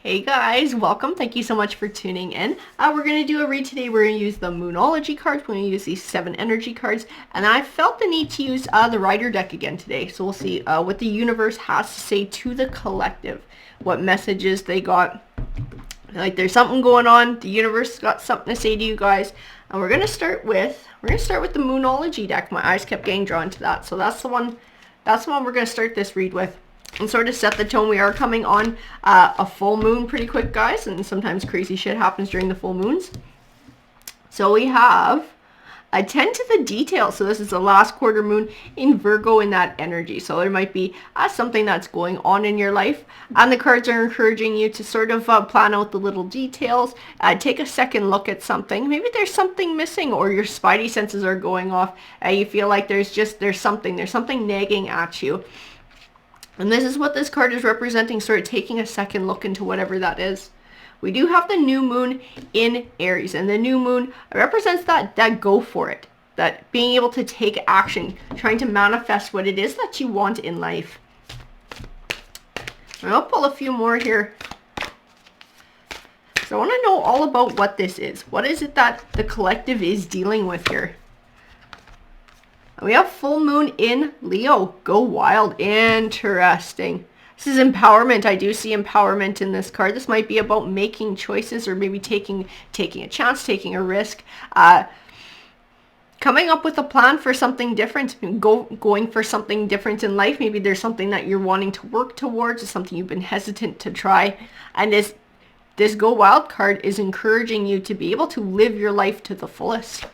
Hey guys, welcome. Thank you so much for tuning in. We're going to do a read today. We're going to use the Moonology cards. We're going to use these 7 energy cards. And I felt the need to use the Rider deck again today. So we'll see what the universe has to say to the collective. What messages they got. Like there's something going on. The universe got something to say to you guys. And we're going to start with the Moonology deck. My eyes kept getting drawn to that. So that's the one we're going to start this read with. And sort of set the tone. We are coming on a full moon pretty quick, guys, and sometimes crazy shit happens during the full moons. So we have attend to the details. So this is the last quarter moon in Virgo in that energy. So there might be something that's going on in your life, and the cards are encouraging you to sort of plan out the little details. Take a second look at something. Maybe there's something missing, or your spidey senses are going off. You feel like there's something nagging at you. And this is what this card is representing, sort of taking a second look into whatever that is. We do have the new moon in Aries, and the new moon represents that go for it, that being able to take action, trying to manifest what it is that you want in life. And I'll pull a few more here. So I want to know all about what this is. What is it that the collective is dealing with here? We have full moon in Leo. Go wild. Interesting. This is empowerment. I do see empowerment in this card. This might be about making choices, or maybe taking a chance, taking a risk. Coming up with a plan for something different. Going for something different in life. Maybe there's something that you're wanting to work towards, or something you've been hesitant to try. And this Go Wild card is encouraging you to be able to live your life to the fullest.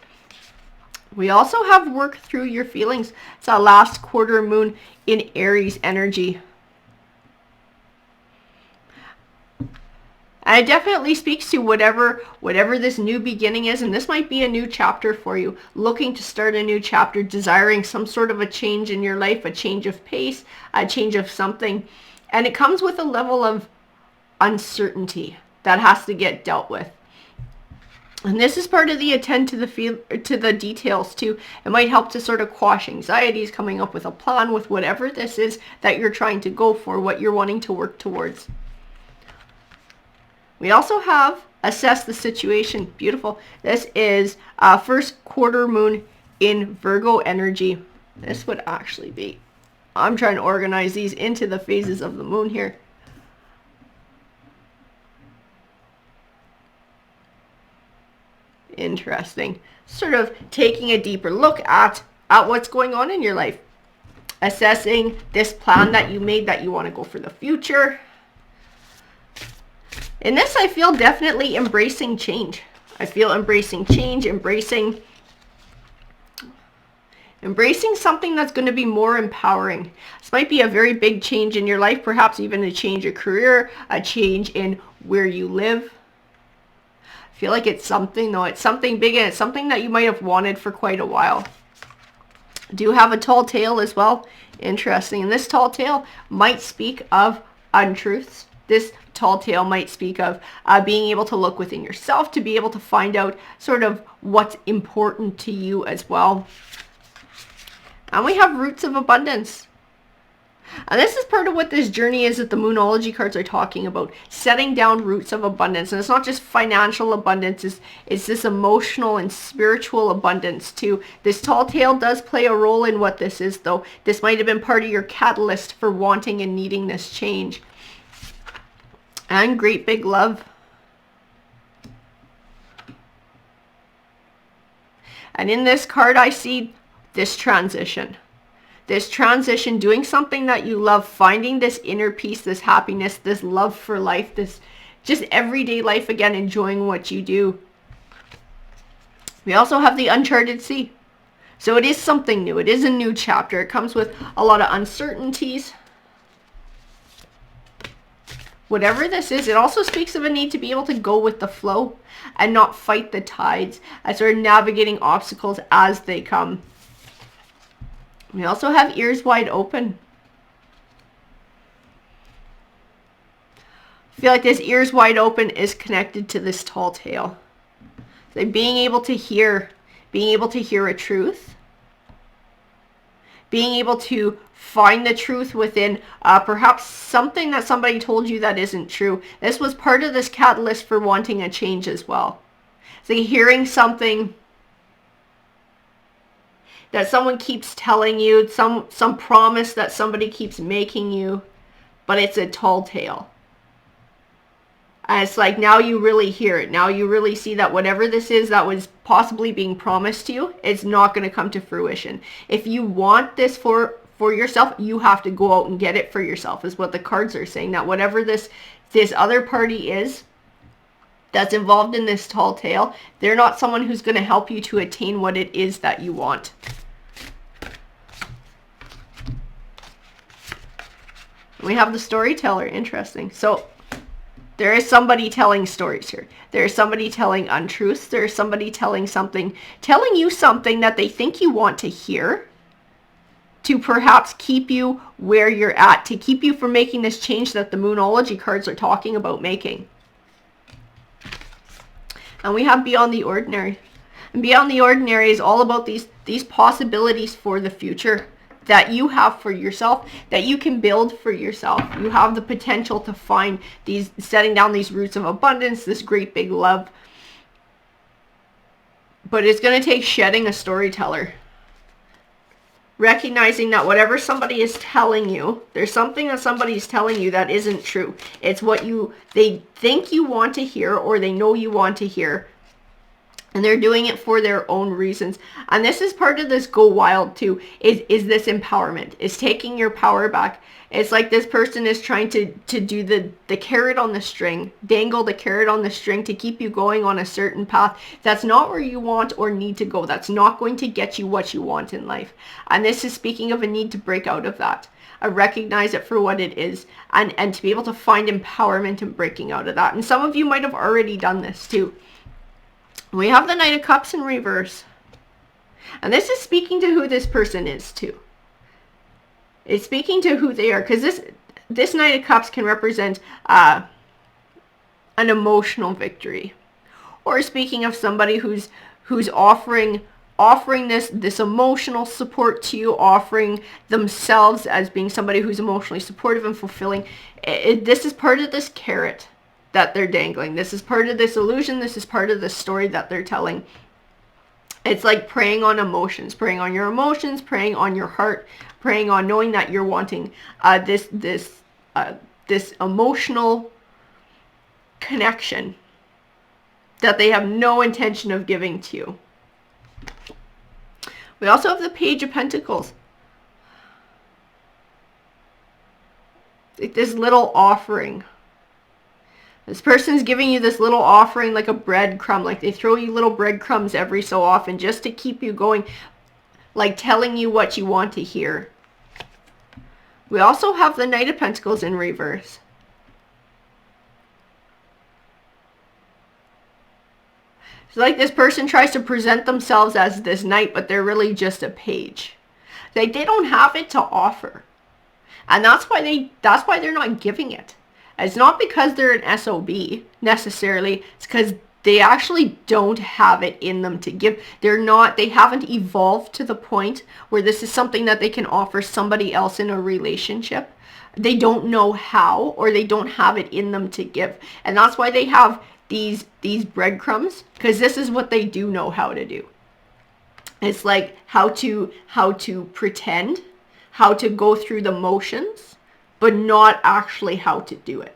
We also have work through your feelings. It's our last quarter moon in Aries energy. And it definitely speaks to whatever this new beginning is. And this might be a new chapter for you. Looking to start a new chapter, desiring some sort of a change in your life, a change of pace, a change of something. And it comes with a level of uncertainty that has to get dealt with. And this is part of the attend to the details too. It might help to sort of quash anxieties, coming up with a plan with whatever this is that you're trying to go for, what you're wanting to work towards. We also have assess the situation. Beautiful. This is first quarter moon in Virgo energy. This would actually be, I'm trying to organize these into the phases of the moon here. Interesting. Sort of taking a deeper look at what's going on in your life. Assessing this plan that you made, that you want to go for the future. In this, I feel definitely embracing change. I feel embracing change, embracing something that's going to be more empowering. This might be a very big change in your life, perhaps even a change of career, a change in where you live. I feel like it's something, though. It's something big, and it's something that you might have wanted for quite a while. Do have a tall tale as well. Interesting. And this tall tale might speak of untruths. This tall tale might speak of being able to look within yourself to be able to find out sort of what's important to you as well. And we have roots of abundance. And this is part of what this journey is that the Moonology cards are talking about. Setting down roots of abundance. And it's not just financial abundance. It's this emotional and spiritual abundance too. This tall tale does play a role in what this is, though. This might have been part of your catalyst for wanting and needing this change. And great big love. And in this card, I see this transition. This transition, doing something that you love, finding this inner peace, this happiness, this love for life, this just everyday life again, enjoying what you do. We also have the Uncharted Sea. So it is something new. It is a new chapter. It comes with a lot of uncertainties. Whatever this is, it also speaks of a need to be able to go with the flow and not fight the tides, as sort of navigating obstacles as they come. We also have ears wide open. I feel like this ears wide open is connected to this tall tale. So being able to hear a truth, being able to find the truth within perhaps something that somebody told you that isn't true. This was part of this catalyst for wanting a change as well. So hearing something that someone keeps telling you, some promise that somebody keeps making you, but it's a tall tale. And it's like, now you really hear it. Now you really see that whatever this is that was possibly being promised to you, it's not going to come to fruition. If you want this for yourself, you have to go out and get it for yourself, is what the cards are saying. That whatever this other party is that's involved in this tall tale, they're not someone who's going to help you to attain what it is that you want. We have the storyteller. Interesting. So there is somebody telling stories here. There is somebody telling untruths. There is somebody telling you something that they think you want to hear, to perhaps keep you where you're at, to keep you from making this change that the Moonology cards are talking about making. And we have Beyond the Ordinary. And Beyond the Ordinary is all about these possibilities for the future that you have for yourself, that you can build for yourself. You have the potential to find these, setting down these roots of abundance, this great big love. But it's going to take shedding a storyteller. Recognizing that whatever somebody is telling you, there's something that somebody's telling you that isn't true. It's what they think you want to hear, or they know you want to hear. And they're doing it for their own reasons. And this is part of this go wild too, is this empowerment. Is taking your power back. It's like this person is trying to do the carrot on the string, dangle the carrot on the string to keep you going on a certain path. That's not where you want or need to go. That's not going to get you what you want in life. And this is speaking of a need to break out of that. I recognize it for what it is, and to be able to find empowerment in breaking out of that. And some of you might have already done this too. We have the Knight of Cups in reverse. And this is speaking to who this person is too. It's speaking to who they are. Because this Knight of Cups can represent an emotional victory. Or speaking of somebody who's offering this emotional support to you, offering themselves as being somebody who's emotionally supportive and fulfilling. This is part of this carrot that they're dangling. This is part of this illusion. This is part of the story that they're telling. It's like preying on emotions, preying on your emotions, preying on your heart, preying on knowing that you're wanting this emotional connection that they have no intention of giving to you. We also have the Page of Pentacles. Like this little offering. This person's giving you this little offering, like a breadcrumb. Like they throw you little breadcrumbs every so often just to keep you going. Like telling you what you want to hear. We also have the Knight of Pentacles in reverse. It's like this person tries to present themselves as this knight, but they're really just a page. Like they don't have it to offer. And that's why they're not giving it. It's not because they're an SOB necessarily. It's because they actually don't have it in them to give. They haven't evolved to the point where this is something that they can offer somebody else in a relationship. They don't know how, or they don't have it in them to give. And that's why they have these breadcrumbs, because this is what they do know how to do. It's like how to pretend, how to go through the motions, but not actually how to do it.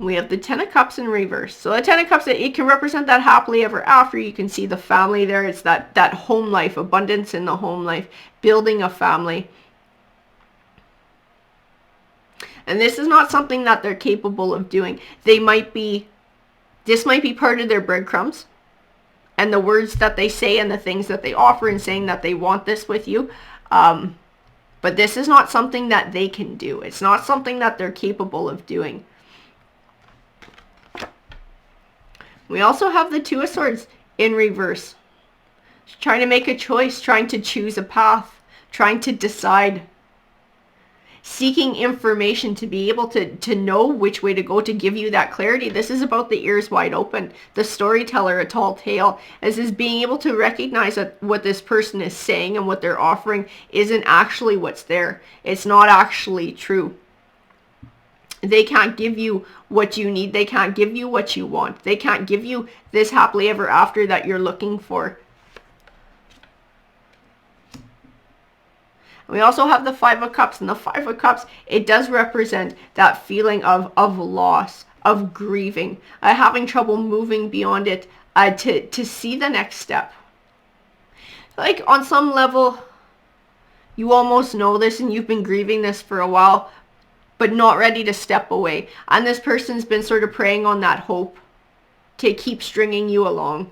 We have the Ten of Cups in reverse. So the Ten of Cups, it can represent that happily ever after. You can see the family there. It's that home life, abundance in the home life, building a family. And this is not something that they're capable of doing. This might be part of their breadcrumbs. And the words that they say and the things that they offer and saying that they want this with you. But this is not something that they can do. It's not something that they're capable of doing. We also have the Two of Swords in reverse. Trying to make a choice, trying to choose a path, trying to decide. seeking information to be able to know which way to go, to give you that clarity. This is about the ears wide open, the storyteller, a tall tale. This is being able to recognize that what this person is saying and what they're offering isn't actually what's there. It's not actually true. They can't give you what you need. They can't give you what you want. They can't give you this happily ever after that you're looking for. We also have the Five of Cups, and the Five of Cups, it does represent that feeling of loss, of grieving, having trouble moving beyond it, to see the next step. Like on some level, you almost know this and you've been grieving this for a while, but not ready to step away. And this person's been sort of preying on that hope to keep stringing you along.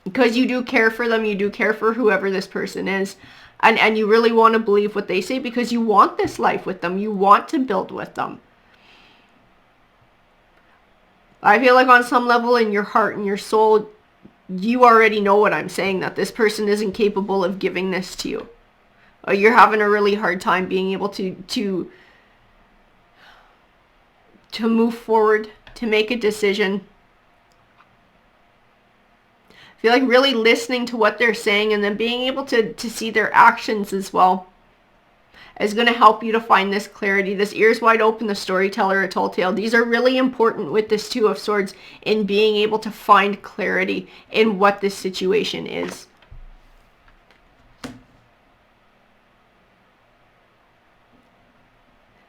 Because you do care for them, you do care for whoever this person is. And you really want to believe what they say because you want this life with them. You want to build with them. I feel like on some level in your heart and your soul, you already know what I'm saying, that this person isn't capable of giving this to you. You're having a really hard time being able to move forward, to make a decision. I feel like really listening to what they're saying and then being able to see their actions as well is going to help you to find this clarity. This ears wide open, the storyteller, a tall tale. These are really important with this Two of Swords in being able to find clarity in what this situation is.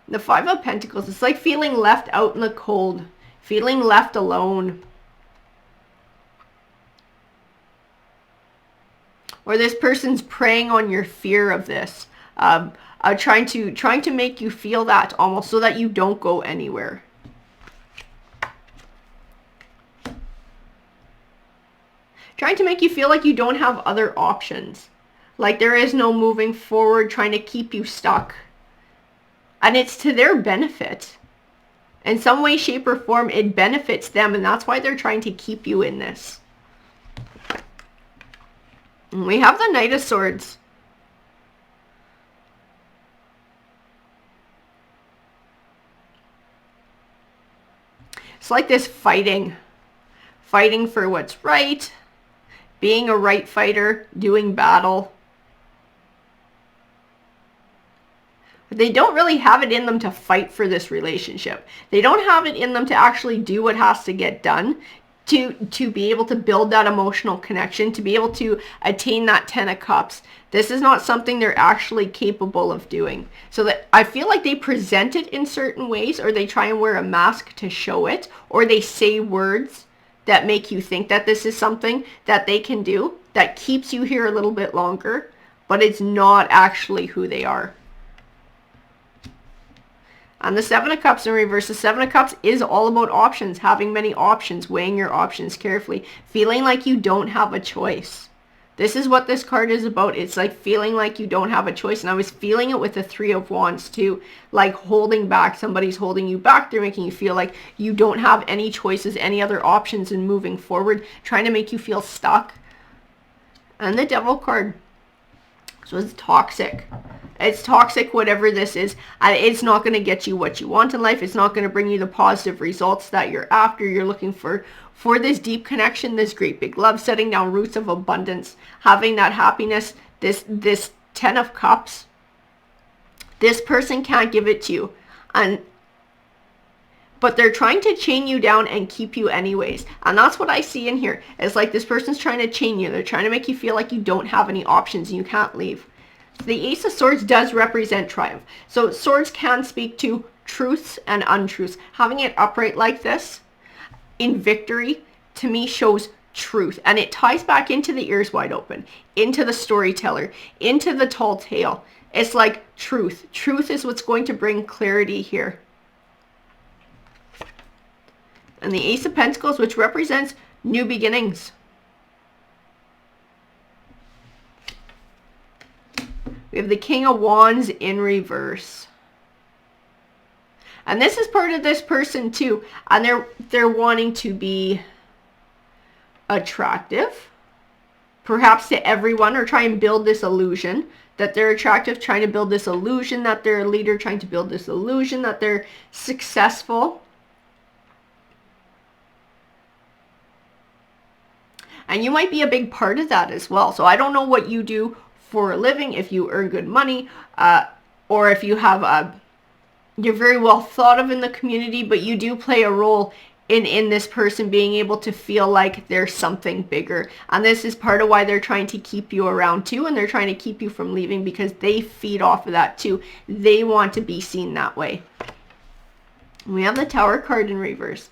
The Five of Pentacles, it's like feeling left out in the cold, feeling left alone. Or this person's preying on your fear of this, trying to make you feel that almost so that you don't go anywhere. Trying to make you feel like you don't have other options, like there is no moving forward, trying to keep you stuck. And it's to their benefit. In some way, shape, or form, it benefits them, and that's why they're trying to keep you in this. And we have the Knight of Swords. It's like this fighting for what's right, being a right fighter, doing battle. But they don't really have it in them to fight for this relationship. They don't have it in them to actually do what has to get done to be able to build that emotional connection, to be able to attain that Ten of Cups. This is not something they're actually capable of doing. So that I feel like they present it in certain ways, or they try and wear a mask to show it, or they say words that make you think that this is something that they can do, that keeps you here a little bit longer, but it's not actually who they are. And the Seven of Cups in reverse, the Seven of Cups is all about options, having many options, weighing your options carefully, feeling like you don't have a choice. This is what this card is about. It's like feeling like you don't have a choice. And I was feeling it with the Three of Wands too, like holding back. Somebody's holding you back. They're making you feel like you don't have any choices, any other options in moving forward, trying to make you feel stuck. And the Devil card. So it's toxic. It's toxic, whatever this is. And it's not going to get you what you want in life. It's not going to bring you the positive results that you're after. You're looking for this deep connection, this great big love, setting down roots of abundance, having that happiness, this Ten of Cups. This person can't give it to you. But they're trying to chain you down and keep you anyways. And that's what I see in here. It's like this person's trying to chain you. They're trying to make you feel like you don't have any options and you can't leave. The Ace of Swords does represent triumph. So swords can speak to truths and untruths. Having it upright like this in victory, to me, shows truth. And it ties back into the ears wide open, into the storyteller, into the tall tale. It's like truth. Truth is what's going to bring clarity here. And the Ace of Pentacles, which represents new beginnings. We have the King of Wands in reverse. And this is part of this person too. And they're wanting to be attractive, perhaps to everyone, or try and build this illusion that they're attractive, trying to build this illusion that they're a leader, trying to build this illusion that they're successful. And you might be a big part of that as well. So I don't know what you do for a living, if you earn good money, or if you have you're very well thought of in the community, but you do play a role in this person being able to feel like there's something bigger. And this is part of why they're trying to keep you around too, and they're trying to keep you from leaving, because they feed off of that too. They want to be seen that way. And we have the Tower card in reverse.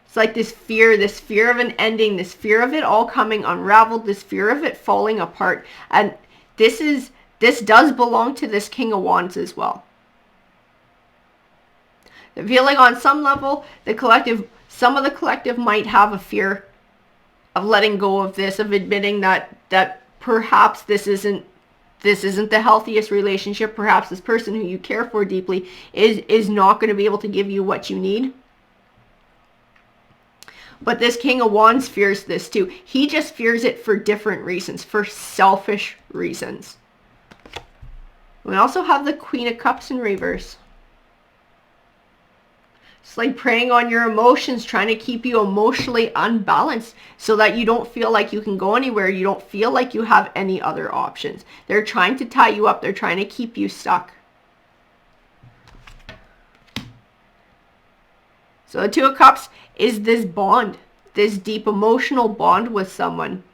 It's like this fear of an ending, this fear of it all coming unraveled, this fear of it falling apart. And this does belong to this King of Wands as well. I feel like on some level, some of the collective might have a fear of letting go of this, of admitting that perhaps this isn't the healthiest relationship. Perhaps this person who you care for deeply is not going to be able to give you what you need. But this King of Wands fears this too. He just fears it for different reasons, for selfish reasons. We also have the Queen of Cups in reverse. It's like preying on your emotions, trying to keep you emotionally unbalanced so that you don't feel like you can go anywhere. You don't feel like you have any other options. They're trying to tie you up. They're trying to keep you stuck. So the Two of Cups is this bond, this deep emotional bond with someone.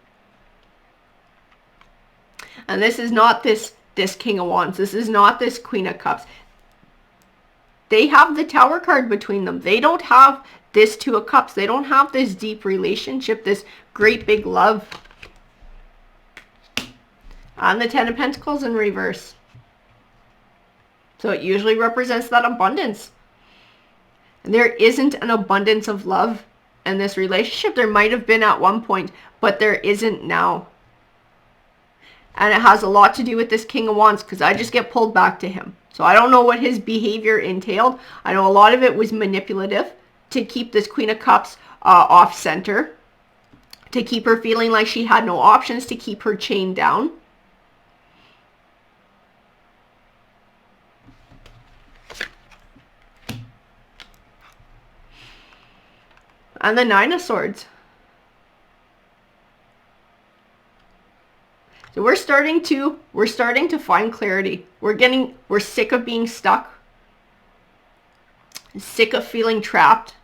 And this is not this King of Wands. This is not this Queen of Cups. They have the Tower card between them. They don't have this Two of Cups. They don't have this deep relationship, this great big love. And the Ten of Pentacles in reverse. So it usually represents that abundance. And there isn't an abundance of love in this relationship. There might have been at one point, but there isn't now. And it has a lot to do with this King of Wands, because I just get pulled back to him. So I don't know what his behavior entailed. I know a lot of it was manipulative to keep this Queen of Cups off center, to keep her feeling like she had no options, to keep her chained down. And the Nine of Swords. So we're starting to find clarity. We're sick of being stuck. Sick of feeling trapped.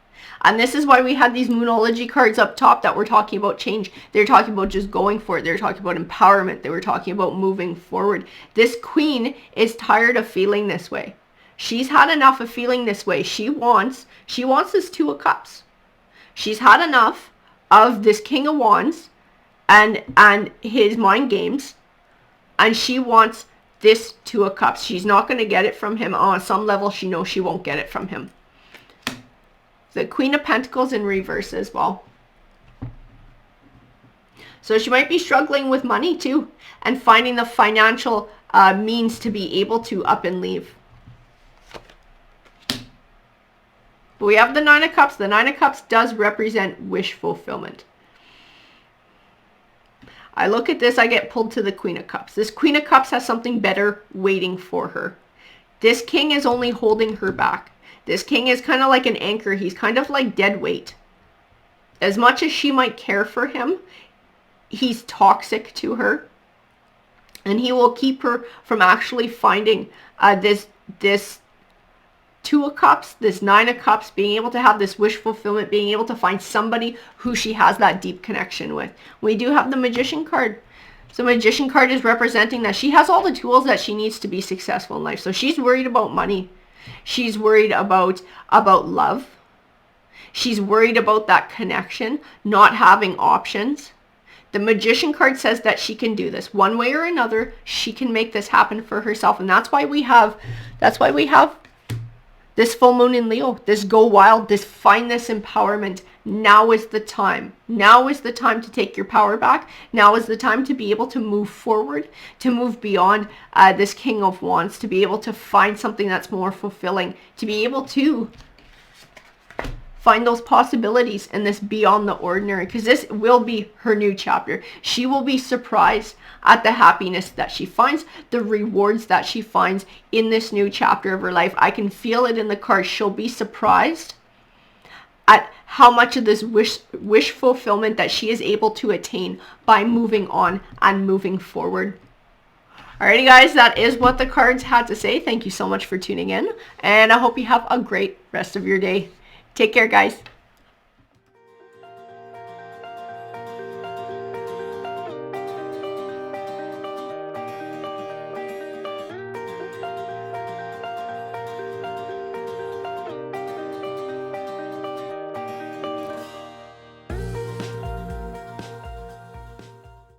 And this is why we had these Moonology cards up top that were talking about change. They're talking about just going for it. They're talking about empowerment. They were talking about moving forward. This Queen is tired of feeling this way. She's had enough of feeling this way. She wants this Two of Cups. She's had enough of this King of Wands and his mind games, and she wants this Two of Cups. She's not going to get it from him. On some level, she knows she won't get it from him. The Queen of Pentacles in reverse as well. So she might be struggling with money too, and finding the financial means to be able to up and leave. But we have the Nine of Cups. The Nine of Cups does represent wish fulfillment. I look at this, I get pulled to the Queen of Cups. This Queen of Cups has something better waiting for her. This King is only holding her back. This King is kind of like an anchor. He's kind of like dead weight. As much as she might care for him, he's toxic to her. And he will keep her from actually finding this Two of Cups, this Nine of Cups, being able to have this wish fulfillment, being able to find somebody who she has that deep connection with. We do have the Magician card. So Magician card is representing that she has all the tools that she needs to be successful in life. So she's worried about money. She's worried about love. She's worried about that connection, not having options. The Magician card says that she can do this. One way or another, she can make this happen for herself. And that's why we have this full moon in Leo, this go wild, this find this empowerment. Now is the time. Now is the time to take your power back. Now is the time to be able to move forward, to move beyond this King of Wands, to be able to find something that's more fulfilling, to be able to find those possibilities in this beyond the ordinary, because this will be her new chapter. She will be surprised at the happiness that she finds, the rewards that she finds in this new chapter of her life. I can feel it in the cards. She'll be surprised at how much of this wish fulfillment that she is able to attain by moving on and moving forward. Alrighty guys, that is what the cards had to say. Thank you so much for tuning in, and I hope you have a great rest of your day. Take care, guys.